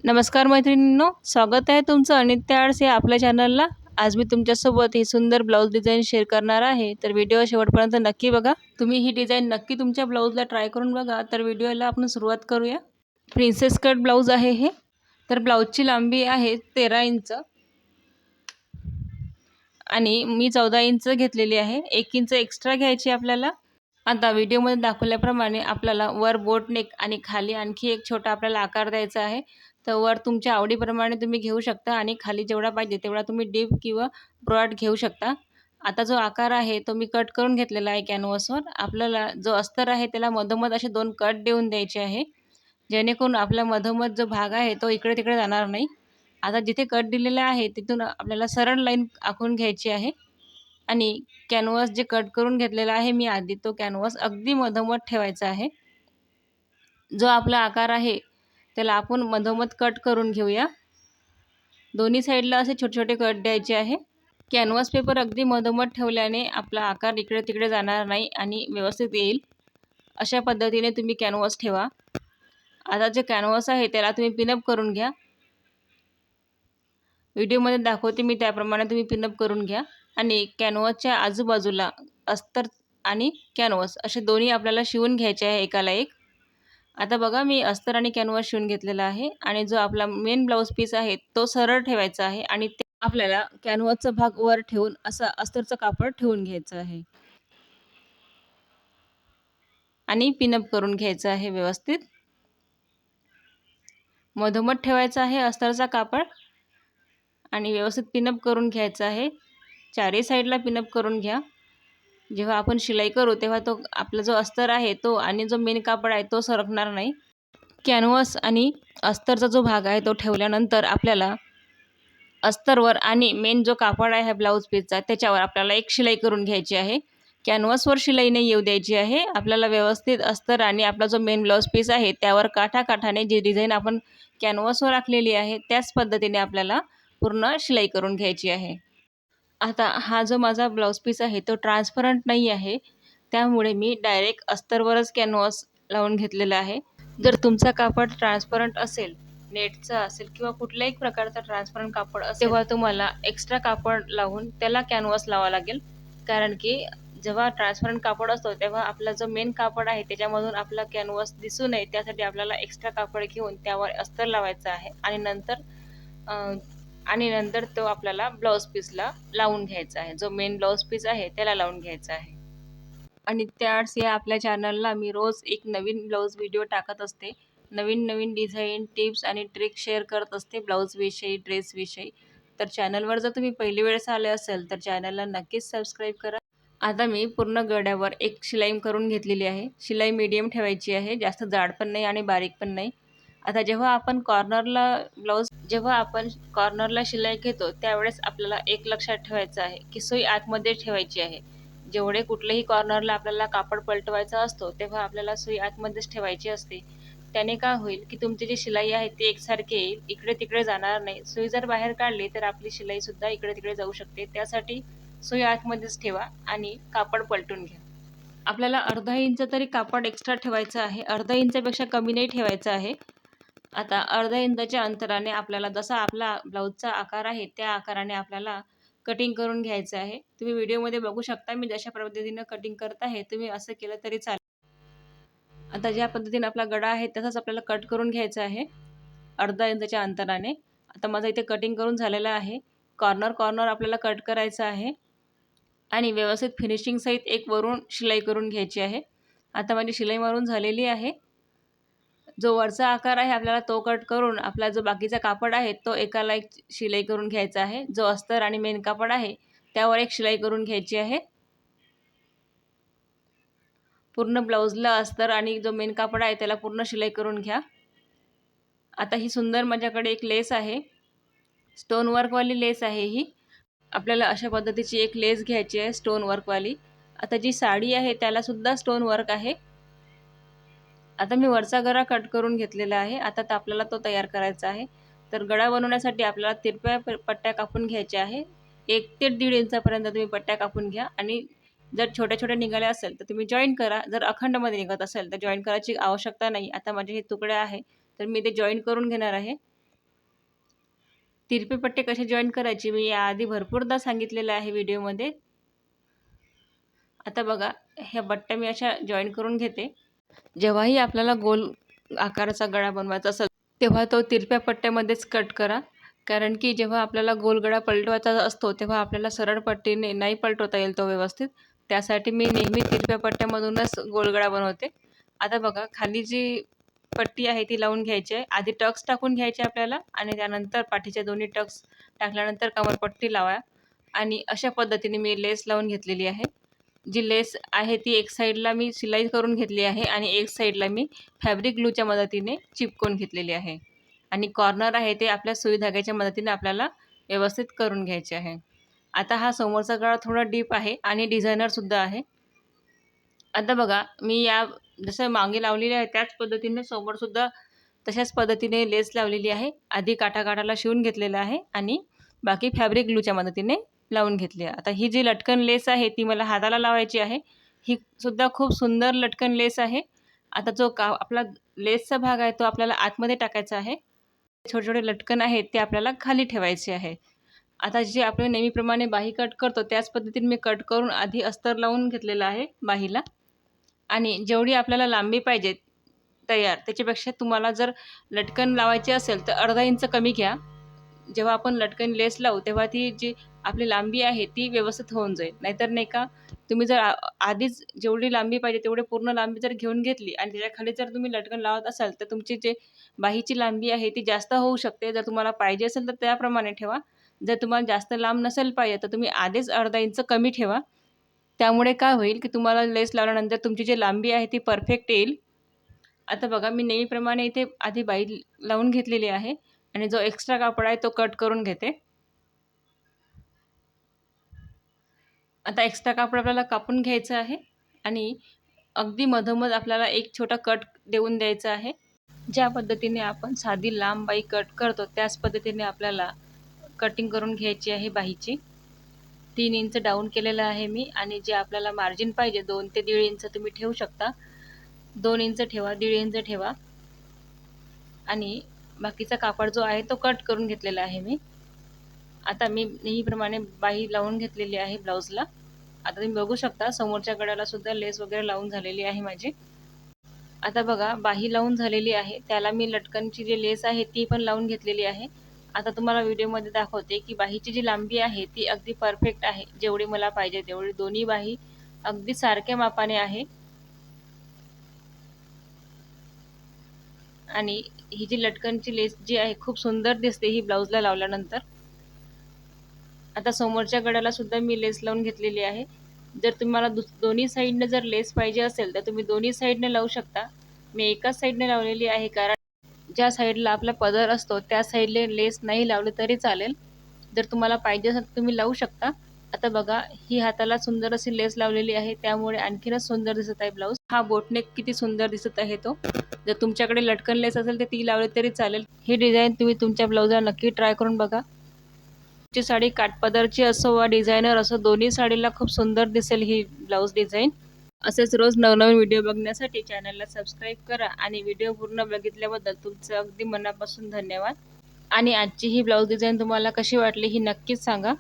नमस्कार मैत्रिणींनो, स्वागत आहे तुमचं अनित्य आर्ट्स या आपल्या चॅनलला। आज मी तुमच्यासोबत ही सुंदर ब्लाऊज डिझाईन शेअर करणार आहे, तर व्हिडिओ शेवटपर्यंत नक्की बघा। तुम्ही ही डिझाईन नक्की तुमच्या ब्लाऊजला ट्राय करून बघा। तर व्हिडिओला आपण सुरुवात करूया। प्रिन्सेस कट ब्लाऊज आहे हे। तर ब्लाऊजची लांबी आहे 13 इंच आणि मी 14 इंच घेतलेली आहे। 1 इंच एक्स्ट्रा घ्यायची आपल्याला। आता व्हिडिओमध्ये दाखवल्याप्रमाणे आपल्याला वर बोट नेक आणि खाली आणखी एक छोटा आपल्याला आकार द्यायचा आहे। तर वर तुमच्या आवडीप्रमाणे तुम्ही घेऊ शकता आणि खाली जेवढा पाहिजे तेवढा तुम्ही डीप किंवा ब्रॉड घेऊ शकता। आता जो आकार आहे तो मी कट करून घेतलेला आहे कॅनव्हासवर। आपल्याला जो अस्तर आहे त्याला मधोमध असे 2 कट देऊन द्यायचे आहे, जेणेकरून आपला मधोमध जो भाग आहे तो इकडे-तिकडे जाणार नाही। आता जिथे कट दिलेला आहे तिथून आपल्याला सरळ लाईन आखून घ्यायची आहे आणि कॅनव्हास जे कट करून घेतलेला आहे मी आधी, तो कॅनव्हास अगदी मधोमध ठेवायचा आहे। जो आपला आकार आहे त्याला आपण मधोमध कट करून घेऊया। दोन्ही साईडला असे छोटे-छोटे कट द्यायचे आहे। कॅनव्हास पेपर अगदी मधोमध ठेवल्याने आपला आकार इकडे-तिकडे जाणार नाही आणि व्यवस्थित येईल। अशा पद्धतीने तुम्ही कॅनव्हास ठेवा। आता जे कॅनव्हास आहे त्याला तुम्ही पिनअप करून घ्या। व्हिडिओमध्ये दाखवते मी त्याप्रमाणे तुम्ही पिनअप करून घ्या आणि कॅनव्हासच्या आजूबाजूला अस्तर आणि कॅनव्हास असे दोन्ही आपल्याला शिवून घ्यायचे आहे एकाला एक। आता बघा मी अस्तर आणि कॅनव्हास शिवून घेतलेला आहे आणि जो आपला मेन ब्लाऊज पीस आहे तो सरळ ठेवायचा आहे आणि ते आपल्याला कॅनव्हासचा भाग वर ठेवून असा अस्तरचं कापड ठेवून घ्यायचं आहे आणि पिनअप करून घ्यायचं आहे व्यवस्थित। मधोमध ठेवायचा आहे अस्तरचा कापड आणि व्यवस्थित पिनअप करून घ्यायचं आहे। चारही साईडला पिनअप करून घ्या। जेव्हा आपण शिलाई करू तेव्हा तो आपला जो अस्तर आहे तो आणि जो मेन कापड आहे तो सरकणार नाही। कॅनव्हास आणि अस्तरचा जो भाग आहे तो ठेवल्यानंतर आपल्याला अस्तरवर आणि मेन जो कापड आहे ब्लाऊज पीसचा त्याच्यावर आपल्याला एक शिलाई करून घ्यायची आहे। कॅनव्हासवर शिलाई नाही येऊ द्यायची आहे। आपल्याला व्यवस्थित अस्तर आणि आपला जो मेन ब्लाऊज पीस आहे त्यावर काठाकाठाने जी डिझाईन आपण कॅनव्हासवर आखलेली आहे त्याच पद्धतीने आपल्याला पूर्ण शिलाई करून घ्यायची आहे। आता हा जो माझा ब्लाऊज पीस आहे तो ट्रान्सपरंट नाही आहे, त्यामुळे मी डायरेक्ट अस्तरवरच कॅनव्हास लावून घेतलेला आहे। जर तुमचा कापड ट्रान्सपरंट असेल, नेटचा असेल किंवा कुठल्याही प्रकारचा ट्रान्सपरंट कापड असेल तेव्हा तुम्हाला एक्स्ट्रा कापड लावून त्याला कॅनव्हास लावावा लागेल। कारण की जेव्हा ट्रान्सपरंट कापड असतो तेव्हा आपला जो मेन कापड आहे त्याच्यामधून आपला कॅनव्हास दिसू नये त्यासाठी आपल्याला एक्स्ट्रा कापड घेऊन त्यावर अस्तर लावायचं आहे आणि नंतर तो आपल्याला ब्लाऊज पीसला लावून घ्यायचा आहे। जो मेन ब्लाऊज पीस आहे त्याला लावून घ्यायचा आहे। आणि त्याच या आपल्या चॅनलला मी रोज एक नवीन ब्लाऊज व्हिडिओ टाकत असते। नवीन डिझाईन, टिप्स आणि ट्रिक्स शेअर करत असते ब्लाऊजविषयी, ड्रेसविषयी। तर चॅनलवर जर तुम्ही पहिली वेळेस आले असेल तर चॅनलला नक्कीच सबस्क्राईब करा। आता मी पूर्ण गळ्यावर एक शिलाई करून घेतलेली आहे। शिलाई मीडियम ठेवायची आहे, जास्त जाड पण नाही आणि बारीक पण नाही। आता जेव्हा आपण कॉर्नरला शिलाई घेतो त्यावेळेस आपल्याला एक लक्षात ठेवायचं आहे की सुई आतमध्ये ठेवायची आहे। जेवढे कुठलेही कॉर्नरला आपल्याला कापड पलटवायचा असतो तेव्हा आपल्याला सुई आतमध्येच ठेवायची असते। त्याने काय होईल की तुमची जी शिलाई आहे ती एकसारखी येईल, इकडे-तिकडे जाणार नाही। सुई जर बाहेर काढली तर आपली शिलाईसुद्धा इकडे-तिकडे जाऊ शकते। त्यासाठी सुई आतमध्येच ठेवा आणि कापड पलटून घ्या। आपल्याला अर्धा इंच तरी कापड एक्स्ट्रा ठेवायचं आहे, अर्धा इंचापेक्षा कमी नाही ठेवायचं आहे। आता अर्धा इंचाच्या अंतराने आपल्याला जसा आपला ब्लाऊजचा आकार आहे त्या आकाराने आपल्याला कटिंग करून घ्यायचं आहे। तुम्ही व्हिडिओमध्ये बघू शकता मी जशा पद्धतीने कटिंग करत आहे, तुम्ही असं केलं तरी चालेल। आता ज्या पद्धतीने आपला गळा आहे तसाच आपल्याला कट करून घ्यायचा आहे अर्धा इंचाच्या अंतराने। आता माझं इथे कटिंग करून झालेलं आहे। कॉर्नर आपल्याला कट करायचं आहे आणि व्यवस्थित फिनिशिंग सहित एक वरून शिलाई करून घ्यायची आहे। आता माझी शिलाई मारून झालेली आहे। जो वरचा आकार आहे आपल्याला तो कट करून आपला जो बाकीचा कापड आहे तो एकाला एक शिलाई करून घ्यायचा आहे। जो अस्तर आणि मेन कापड आहे त्यावर एक शिलाई करून घ्यायची आहे। पूर्ण ब्लाऊजला अस्तर आणि जो मेन कापड आहे त्याला पूर्ण शिलाई करून घ्या। आता ही सुंदर माझ्याकडे एक लेस आहे, स्टोन वर्कवाली लेस आहे ही। आपल्याला अशा पद्धतीची एक लेस घ्यायची आहे स्टोन वर्कवाली। आता जी साडी आहे त्याला सुद्धा स्टोन वर्क आहे। आता मी वरचा गळा कट करून घेतलेला आहे। आता आपल्याला तो तयार करायचा आहे। तर गळा बनवण्यासाठी आपल्याला तिरप्या पट्ट्या कापून घ्यायच्या आहे। 1 ते 1.5 इंचापर्यंत तुम्ही पट्ट्या कापून घ्या आणि जर छोट्या-छोट्या निघाल्या असेल तर तुम्ही जॉईन करा। जर अखंडमध्ये निघत असेल तर जॉईन करायची आवश्यकता नाही। आता माझे हे तुकडे आहे तर मी ते जॉईन करून घेणार आहे। तिरपे पट्टे कसे जॉईन करायचे मी याआधी भरपूरदा सांगितलेलं आहे व्हिडिओमध्ये. आता बघा, ह्या बट्ट्या मी अशा जॉईन करून घेते. जेव्हाही आपल्याला गोल आकाराचा गळा बनवायचा असेल तेव्हा तो तिरप्या पट्ट्यामध्येच कट करा. कारण की जेव्हा आपल्याला गोल गळा पलटवायचा असतो तेव्हा आपल्याला सरळ पट्टीने नाही पलटवता येईल तो व्यवस्थित. त्यासाठी मी नेहमी तिरप्या पट्ट्यामधूनच गोल गळा बनवते. आता बघा, खाली जी पट्टी आहे ती लावून घ्यायची आहे. आधी टक्स टाकून घ्यायचे आपल्याला आणि त्यानंतर पाठीच्या दोन्ही टक्स टाकल्यानंतर कमरपट्टी लावा आणि अशा पद्धतीने मी लेस लावून घेतलेली आहे. जी लेस आहे ती एक साईडला मी शिलाई करून घेतली आहे आणि एक साईडला मी फॅब्रिक ग्लूच्या मदतीने चिपकवून घेतलेली आहे आणि कॉर्नर आहे ते आपल्या सुई धाग्याच्या मदतीने आपल्याला व्यवस्थित करून घ्यायचे आहे. आता हा समोरचा गळा थोडा डीप आहे आणि डिझायनरसुद्धा आहे. आता बघा, मी या जसं मागे लावलेली आहे त्याच पद्धतीने समोरसुद्धा तशाच पद्धतीने लेस लावलेली आहे. आधी काठाला शिवून घेतलेलं आहे आणि बाकी फॅब्रिक ग्लूच्या मदतीने लावून घेतली आहे. आता ही जी लटकन लेस आहे ती मला हाताला लावायची आहे. ही सुद्धा खूप सुंदर लटकन लेस आहे. आता जो आपला लेसचा भाग आहे तो आपल्याला आतमध्ये टाकायचा आहे. छोटे छोटे लटकन आहेत ते आपल्याला खाली ठेवायचे आहे. आता जे आपण नेहमीप्रमाणे बाही कट करतो त्याच पद्धतीने मी कट करून आधी अस्तर लावून घेतलेलं आहे बाहीला आणि जेवढी आपल्याला लांबी पाहिजे तयार त्याच्यापेक्षा तुम्हाला जर लटकन लावायची असेल तर अर्धा इंच कमी घ्या. जेव्हा आपण लटकन लेस लावू तेव्हा ती जी आपली लांबी आहे ती व्यवस्थित होऊन जाईल. नाहीतर नाही का, तुम्ही जर आधीच जेवढी लांबी पाहिजे तेवढी पूर्ण लांबी जर घेऊन घेतली आणि त्याच्याखाली जर तुम्ही लटकन लावत असाल तर तुमची जे बाहीची लांबी आहे ती जास्त होऊ शकते. जर तुम्हाला पाहिजे असेल तर त्याप्रमाणे ठेवा. जर तुम्हाला जास्त लांब नसेल पाहिजे तर तुम्ही आधीच अर्धा इंच कमी ठेवा. त्यामुळे काय होईल की तुम्हाला लेस लावल्यानंतर तुमची जी लांबी आहे ती परफेक्ट येईल. आता बघा, मी नेहमीप्रमाणे इथे आधी बाही लावून घेतलेली आहे आणि जो एक्स्ट्रा कापड आहे तो कट करून घेते. आता एक्स्ट्रा कापड आपल्याला कापून घ्यायचं आहे आणि अगदी मधोमध आपल्याला एक छोटा कट देऊन द्यायचा आहे. ज्या पद्धतीने आपण साधी लांब बाही कट करतो त्याच पद्धतीने आपल्याला कटिंग करून घ्यायची आहे बाहीची. 3 इंच डाऊन केलेलं आहे मी आणि जे आपल्याला मार्जिन पाहिजे 2 ते 1.5 इंच तुम्ही ठेवू शकता. 2 इंच ठेवा, 1.5 इंच ठेवा आणि बाकीचा कापड जो आहे तो कट करून घेतलेला आहे मी. आता मी नेहमीप्रमाणे बाही लावून घेतलेली आहे ब्लाऊजला. आता तुम्ही बघू शकता समोरच्या गळ्याला सुद्धा लेस वगैरे लावून झालेली आहे माझी. आता बघा, बाही लावून झालेली आहे, त्याला मी लटकनची जी लेस आहे ती पण लावून घेतलेली आहे. आता तुम्हाला व्हिडिओमध्ये दाखवते की बाहीची जी लांबी आहे ती अगदी परफेक्ट आहे. जेवढी मला पाहिजे तेवढी दोन्ही बाही अगदी सारख्या मापाने आहे आणि ही जी लटकनची लेस जी आहे खूप सुंदर दिसते ही ब्लाऊजला लावल्यानंतर. आता समोरच्या गळ्याला सुद्धा मी लेस लावून घेतलेली आहे. जर तुम्हाला दोन्ही साईडने जर लेस पाहिजे असेल तर तुम्ही दोन्ही साईडने लावू शकता. मी एकाच साईडने लावलेली आहे कारण ज्या साईडला आपला पदर असतो त्या साईडला लेस नाही लावले तरी चालेल. जर तुम्हाला पाहिजे असेल तर तुम्ही लावू शकता. आता बघा, ही हाताला सुंदर अशी लेस लावलेली आहे त्यामुळे आणखीनच सुंदर दिसत आहे ब्लाऊज. हा बोटनेक किती सुंदर दिसत आहे तो. जर तुमच्याकडे लटकन लेस असेल तर ती लावली तरी चालेल. ही डिझाईन तुम्ही तुमच्या ब्लाऊजला नक्की ट्राय करून बघा. ची साडी काठपदरची असो वा डिझायनर असो दोन्ही साडीला खूप सुंदर दिसेल ही ब्लाऊज डिझाईन. असेच रोज नवनवीन व्हिडिओ बघण्यासाठी चॅनलला सबस्क्राईब करा आणि व्हिडिओ पूर्ण बघितल्याबद्दल तुमचं अगदी मनापासून धन्यवाद. आणि आजची ही ब्लाऊज डिझाईन तुम्हाला कशी वाटली ही नक्कीच सांगा.